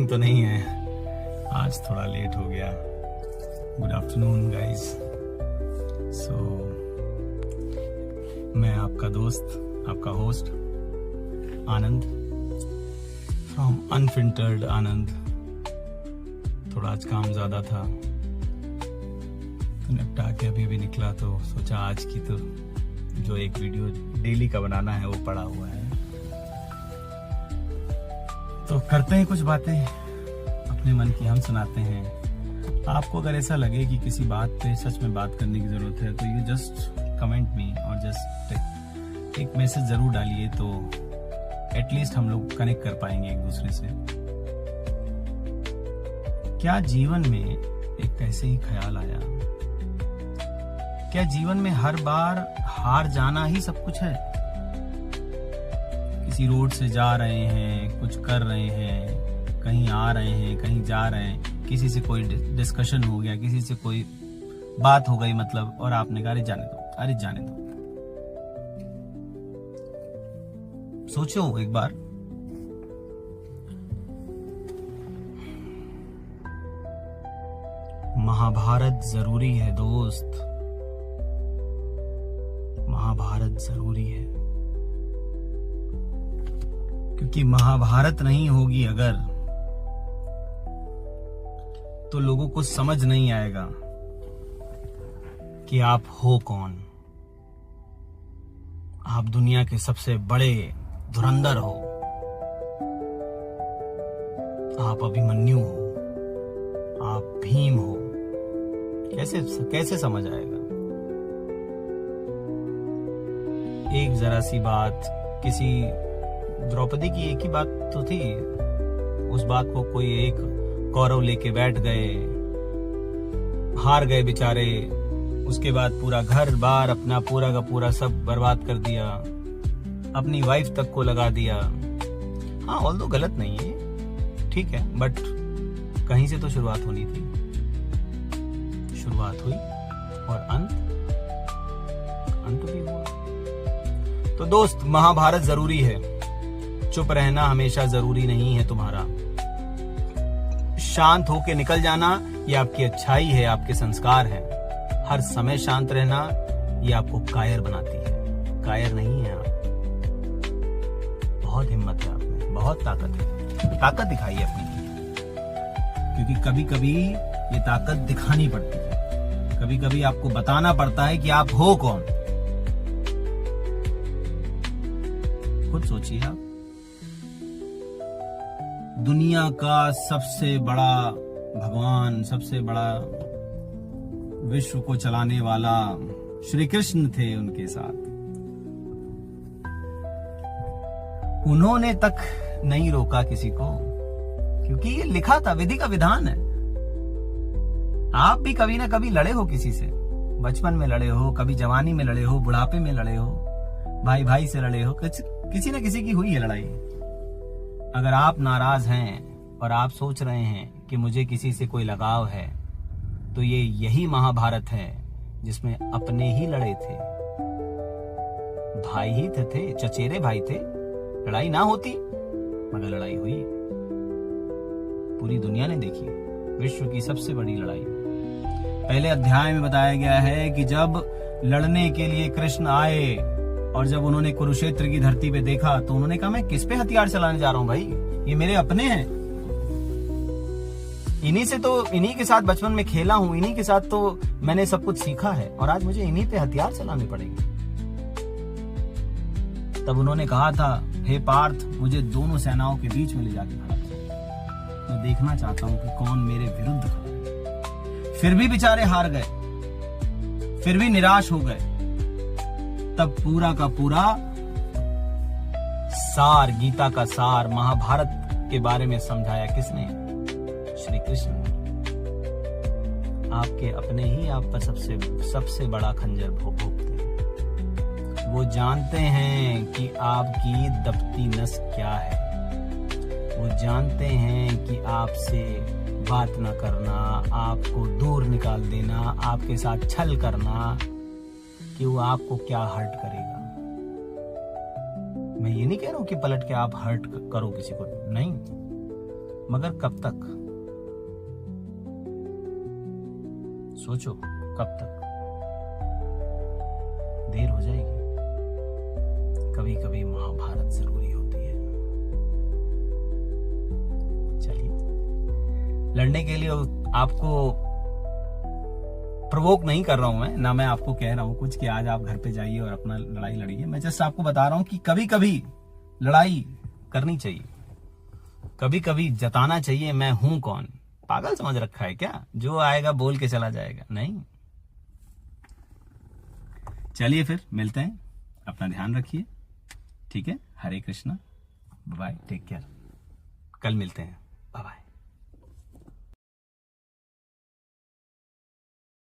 Morning तो नहीं है, आज थोड़ा लेट हो गया। Good afternoon guys. सो मैं आपका दोस्त, आपका होस्ट आनंद फ्रॉम अनफिल्टर्ड आनंद। थोड़ा आज काम ज़्यादा था तो निपटा के अभी निकला, तो सोचा आज की तो जो एक वीडियो डेली का बनाना है वो पड़ा हुआ है, तो करते हैं कुछ बातें अपने मन की, हम सुनाते हैं। आपको अगर ऐसा लगे कि किसी बात पे सच में बात करने की ज़रूरत है तो यू जस्ट कमेंट मी और जस्ट एक मैसेज ज़रूर डालिए, तो एटलीस्ट हम लोग कनेक्ट कर पाएंगे एक दूसरे से। क्या जीवन में एक ऐसे ही ख्याल आया, क्या जीवन में हर बार हार जाना ही सब कुछ है? किसी रोड से जा रहे हैं, कुछ कर रहे हैं, कहीं आ रहे हैं, कहीं जा रहे हैं, किसी से कोई डिस्कशन हो गया, किसी से कोई बात हो गई मतलब, और आपने कहा अरे जाने दो, अरे जाने दो। सोचो एक बार, महाभारत जरूरी है दोस्त, महाभारत जरूरी है, क्योंकि महाभारत नहीं होगी अगर तो लोगों को समझ नहीं आएगा कि आप हो कौन। आप दुनिया के सबसे बड़े धुरंधर हो, आप अभिमन्यु हो, आप भीम हो, कैसे समझ आएगा? एक जरा सी बात, किसी द्रौपदी की एक ही बात तो थी, उस बात को कोई एक कौरव लेके बैठ गए, हार गए बेचारे। उसके बाद पूरा घर बार अपना पूरा का पूरा सब बर्बाद कर दिया, अपनी वाइफ तक को लगा दिया। हाँ, ऑल तो गलत नहीं है, ठीक है, बट कहीं से तो शुरुआत होनी थी। शुरुआत हुई और अंत भी हुआ। तो दोस्त, महाभारत जरूरी है, चुप रहना हमेशा जरूरी नहीं है तुम्हारा। शांत होके निकल जाना ये आपकी अच्छाई है, आपके संस्कार हैं। हर समय शांत रहना ये आपको कायर बनाती है, कायर नहीं है आप। बहुत हिम्मत है आप में, बहुत ताकत है, ताकत दिखाइए अपनी, क्योंकि कभी कभी ये ताकत दिखानी पड़ती है, कभी कभी आपको बताना पड़ता है कि आप हो कौन। खुद सोचिए, आप दुनिया का सबसे बड़ा भगवान, सबसे बड़ा विश्व को चलाने वाला श्री कृष्ण थे, उनके साथ उन्होंने तक नहीं रोका किसी को, क्योंकि ये लिखा था, विधि का विधान है। आप भी कभी ना कभी लड़े हो किसी से, बचपन में लड़े हो, कभी जवानी में लड़े हो, बुढ़ापे में लड़े हो, भाई भाई से लड़े हो, किसी न किसी की हुई है लड़ाई। अगर आप नाराज हैं और आप सोच रहे हैं कि मुझे किसी से कोई लगाव है, तो ये यही महाभारत है जिसमें अपने ही लड़े थे, भाई ही थे, चचेरे भाई थे। लड़ाई ना होती मगर लड़ाई हुई, पूरी दुनिया ने देखी, विश्व की सबसे बड़ी लड़ाई। पहले अध्याय में बताया गया है कि जब लड़ने के लिए कृष्ण आए और जब उन्होंने कुरुक्षेत्र की धरती पे देखा तो उन्होंने कहा, मैं किस पे हथियार चलाने जा रहा हूं भाई, ये मेरे अपने हैं, इन्हीं के साथ बचपन में खेला हूं, इन्हीं के साथ तो मैंने सब कुछ सीखा है, और आज मुझे इन्हीं पे हथियार चलाने पड़ेंगे। तब उन्होंने कहा था, हे पार्थ, मुझे दोनों सेनाओं के बीच में ले जाके खड़ा कर, मैं देखना चाहता हूं कि कौन मेरे विरुद्ध खड़ा है। फिर भी बेचारे हार गए, फिर भी निराश हो गए। तब पूरा का पूरा सार, गीता का सार, महाभारत के बारे में समझाया किसने? श्री कृष्ण। आपके अपने ही आप पर सबसे बड़ा खंजर भोंकते हैं। वो जानते हैं कि आपकी दबती नस क्या है, वो जानते हैं कि आपसे बात न करना, आपको दूर निकाल देना, आपके साथ छल करना, कि वो आपको क्या हर्ट करेगा। मैं ये नहीं कह रहा हूं कि पलट के आप हर्ट करो किसी को, नहीं, मगर कब तक? सोचो, कब तक? देर हो जाएगी। कभी कभी महाभारत जरूरी होती है। चलिए, लड़ने के लिए आपको प्रवोक नहीं कर रहा हूं मैं, ना मैं आपको कह रहा हूं कुछ कि आज आप घर पे जाइए और अपना लड़ाई लड़िए। मैं जस्ट आपको बता रहा हूं कि कभी कभी लड़ाई करनी चाहिए, कभी कभी जताना चाहिए मैं हूं कौन। पागल समझ रखा है क्या जो आएगा बोल के चला जाएगा? नहीं। चलिए फिर मिलते हैं, अपना ध्यान रखिए, ठीक है? हरे कृष्णा, बाय, टेक केयर। कल मिलते हैं, बाय बाय।